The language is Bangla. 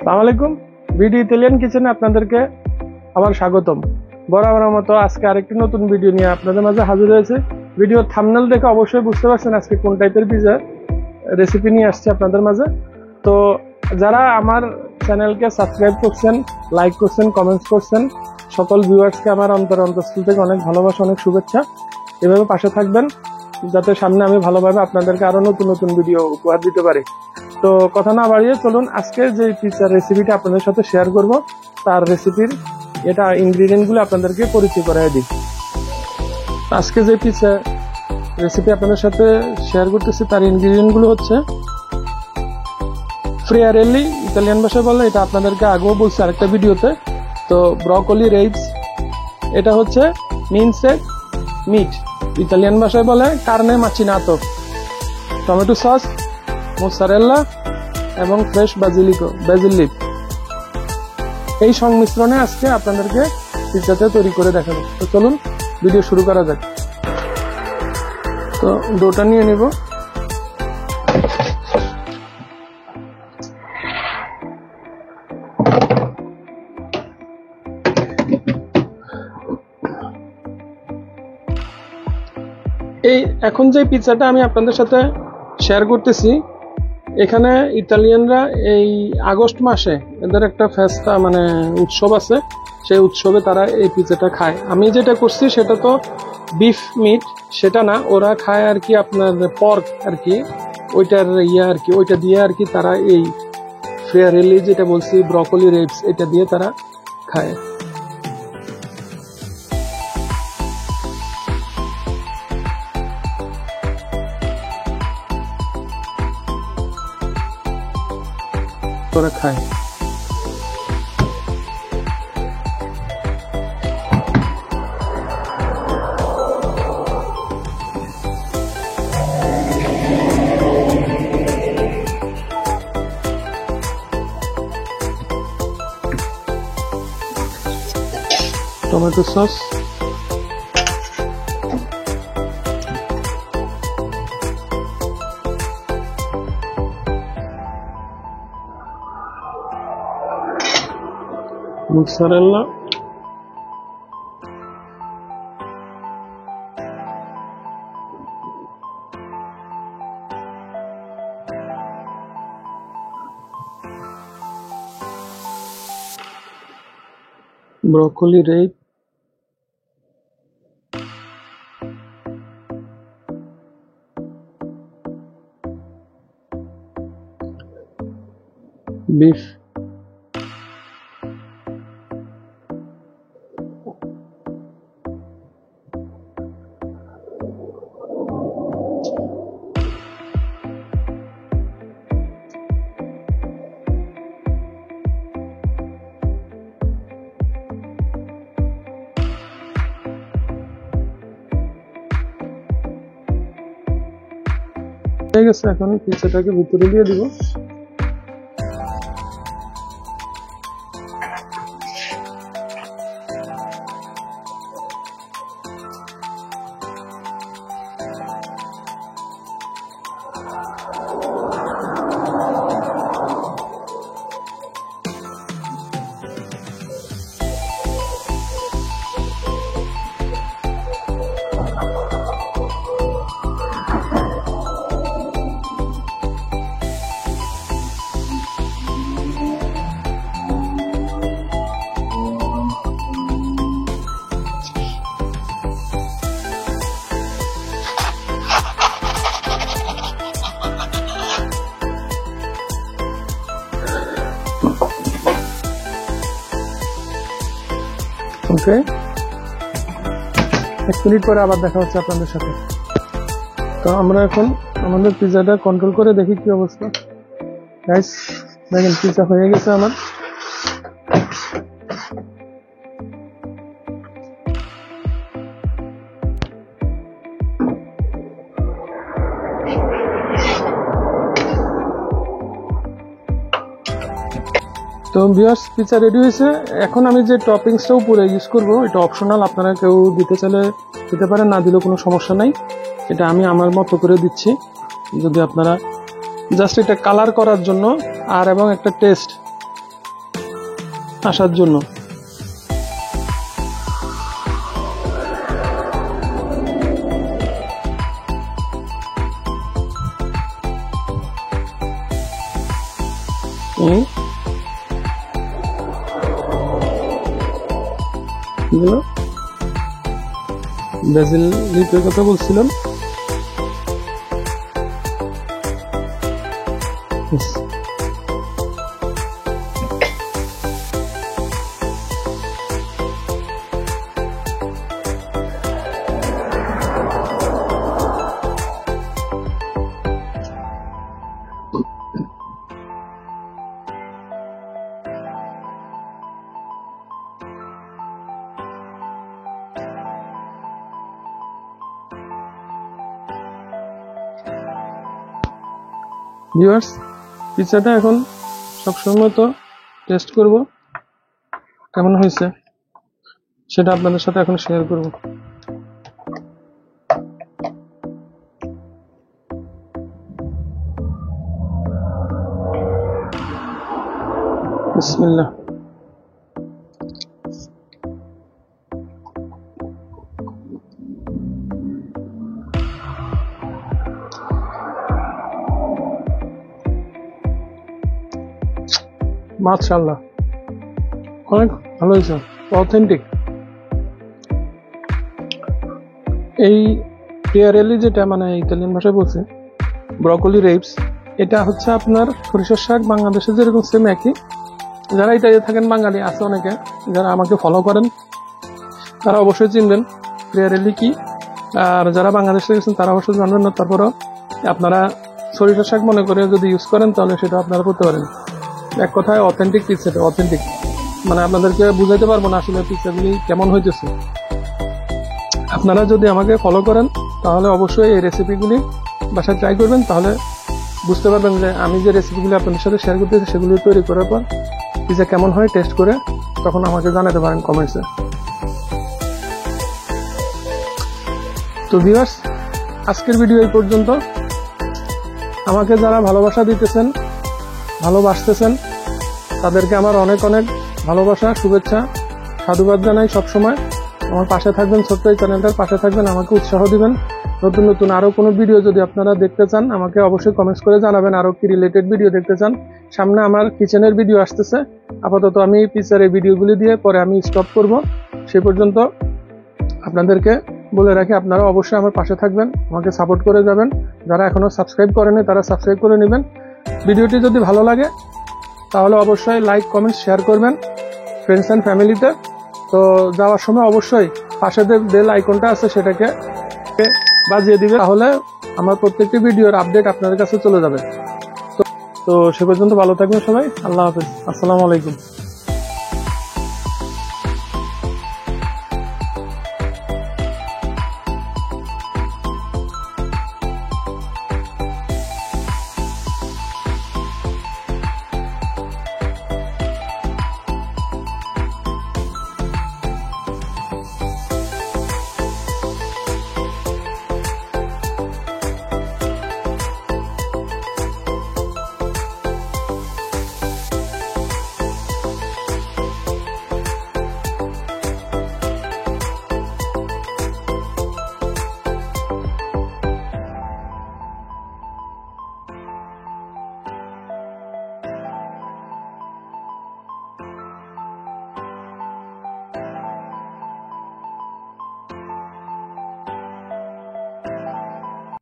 আসসালামু আলাইকুম। ভিডিও ইতালিয়ান কিচেনে আপনাদেরকে আবার স্বাগতম। বরাবরের মতো আজকে আরেকটি নতুন ভিডিও নিয়ে আপনাদের মাঝে হাজির হয়েছে। ভিডিওর থাম্বনেল দেখে অবশ্যই বুঝতে পারছেন আজকে কোন টাইপের পিজা রেসিপি নিয়ে আসছে আপনাদের মাঝে। তো যারা আমার চ্যানেলকে সাবস্ক্রাইব করছেন, লাইক করছেন, কমেন্টস করছেন, সকল ভিউয়ার্সকে আমার অন্তঃস্থল থেকে অনেক ভালোবাসা, অনেক শুভেচ্ছা। এভাবে পাশে থাকবেন যাতে সামনে আমি ভালোভাবে আপনাদেরকে আরো নতুন নতুন ভিডিও উপহার দিতে পারি। তো কথা না বাড়িয়ে চলুন আজকে যে পিৎজার রেসিপিটা আপনাদের সাথে শেয়ার করব তার রেসিপির ইনগ্রিডিয়েন্টগুলো আপনাদেরকে পরিচয় করাই দিই। আজকে যে পিৎজা রেসিপি আপনাদের সাথে শেয়ার করতেছি তার ইনগ্রিডিয়েন্টগুলো হচ্ছে ফ্রিয়ারেলি, ইতালিয়ান ভাষায় বলে, এটা আপনাদেরকে আগেও বলছি আরেকটা ভিডিওতে। তো ব্রকলি রেইবস, এটা হচ্ছে মিনসেড মিট, ইতালিয়ান ভাষায় বলে কার্নে মাচিনাতো, টমেটো সস, মোজারেলা এবং ফ্রেশ বাজিল লিফ। এই সংমিশ্রণে আজকে আপনাদেরকে পিৎজাতে তৈরি করে দেখাবো। তো চলুন ভিডিও শুরু করা যাক। তো ডোটা নিয়ে নিব। এখন যে পিৎজাটা আমি আপনাদের সাথে শেয়ার করতেছি, এখানে ইতালিয়ানরা এই আগস্ট মাসে এদের একটা ফেস্টা উৎসব আছে, সেই উৎসবে তারা এই পিৎজাটা খায়। আমি যেটা করছি সেটা তো বিফ মিট, সেটা না, ওরা খায় আর কি আপনার পর্ক আর কি, ওইটার আর কি, ওইটা দিয়ে আর কি তারা এই ফ্রিয়ারেলি যেটা বলছি ব্রকলি রেবস, এটা দিয়ে তারা খায়। ওরা খায়। Tomato sauce, mozzarella, broccoli RAB, beef, ঠিক আছে। এখন পিৎজাটাকে ভিতরে দিয়ে দিব। ওকে, 1 মিনিট পরে আবার দেখা হচ্ছে আপনাদের সাথে। তো আমরা এখন আমাদের পিৎজাটা কন্ট্রোল করে দেখি কি অবস্থা। গাইস দেখেন পিৎজা হয়ে গেছে আমার। তো ভিউয়ার্স, পিৎজা রেডি হয়েছে। এখন আমি যে টপিংসটা উপরে ইউজ করব এটা অপশনাল, আপনারা কেউ দিতে চাইলে দিতে পারেন, না দিলেও কোনো সমস্যা নাই। এটা আমি আমার মতো করে দিচ্ছি। যদি আপনারা জাস্ট এটা কালার করার জন্য আর এবং একটা টেস্ট আসার জন্য। ব্রাজিল লিপের কথা বলছিলাম। ভিউয়ার্স, পিৎজাটা এখন সবসময় তো টেস্ট করব কেমন হয়েছে, সেটা আপনাদের সাথে এখন শেয়ার করব। বিসমিল্লাহ। মাশাআল্লাহ, অনেক ভালো হয়েছে, অথেন্টিক। এই টিয়ারেলি যেটা মানে ইতালিয়ান ভাষায় বলছে ব্রকলি রেপস, এটা হচ্ছে আপনার সরিষার শাক। বাংলাদেশে যেরকম সেম একই। যারা ইতালিতে থাকেন বাঙালি আছে অনেকে, যারা আমাকে ফলো করেন তারা অবশ্যই চিনবেন টিয়ারেলি কি। আর যারা বাংলাদেশে গেছেন তারা অবশ্যই জানবেন না। তারপরও আপনারা সরিষার শাক মনে করে যদি ইউজ করেন তাহলে সেটা আপনারা করতে পারেন। এক কথায় অথেন্টিক পিৎজাটা, অথেন্টিক মানে আপনাদেরকে বুঝাইতে পারবো না আসলে পিৎজাগুলি কেমন হইতেছে। আপনারা যদি আমাকে ফলো করেন তাহলে অবশ্যই এই রেসিপিগুলি বাসায় ট্রাই করবেন, তাহলে বুঝতে পারবেন যে আমি যে রেসিপিগুলি আপনাদের সাথে শেয়ার করতেছি সেগুলি তৈরি করার পর পিৎজা কেমন হয় টেস্ট করে তখন আমাকে জানাতে পারেন কমেন্টসে। তো ভিউয়ার্স, আজকের ভিডিও এই পর্যন্ত। আমাকে যারা ভালোবাসা দিতেছেন, ভালোবাসতেছেন, তাদেরকে আমার অনেক অনেক ভালোবাসা, শুভেচ্ছা, সাধুবাদ জানাই। সবসময় আমার পাশে থাকবেন, ছোট্ট এই চ্যানেলটার পাশে থাকবেন, আমাকে উৎসাহ দিবেন। নতুন নতুন আরো কোনো ভিডিও যদি আপনারা দেখতে চান আমাকে অবশ্যই কমেন্টস করে জানাবেন আরো কি রিলেটেড ভিডিও দেখতে চান। সামনে আমার কিচেনের ভিডিও আসতেছে, আপাতত আমি পিৎজার এই ভিডিওগুলি দিয়ে পরে আমি স্টপ করব। সেই পর্যন্ত আপনাদেরকে বলে রাখি, আপনারা অবশ্যই আমার পাশে থাকবেন, আমাকে সাপোর্ট করে যাবেন। যারা এখনো সাবস্ক্রাইব করেনি তারা সাবস্ক্রাইব করে নেবেন। ভিডিওটি যদি ভালো লাগে তাহলে অবশ্যই লাইক, কমেন্ট, শেয়ার করবেন ফ্রেন্ডস অ্যান্ড ফ্যামিলিতে। তো যাওয়ার সময় অবশ্যই পাশে যে বেল আইকনটা আছে সেটাকে বাজিয়ে দিবে, তাহলে আমার প্রত্যেকটি ভিডিওর আপডেট আপনাদের কাছে চলে যাবে। তো সে পর্যন্ত ভালো থাকবেন সবাই। আল্লাহ হাফেজ, আসসালামু আলাইকুম।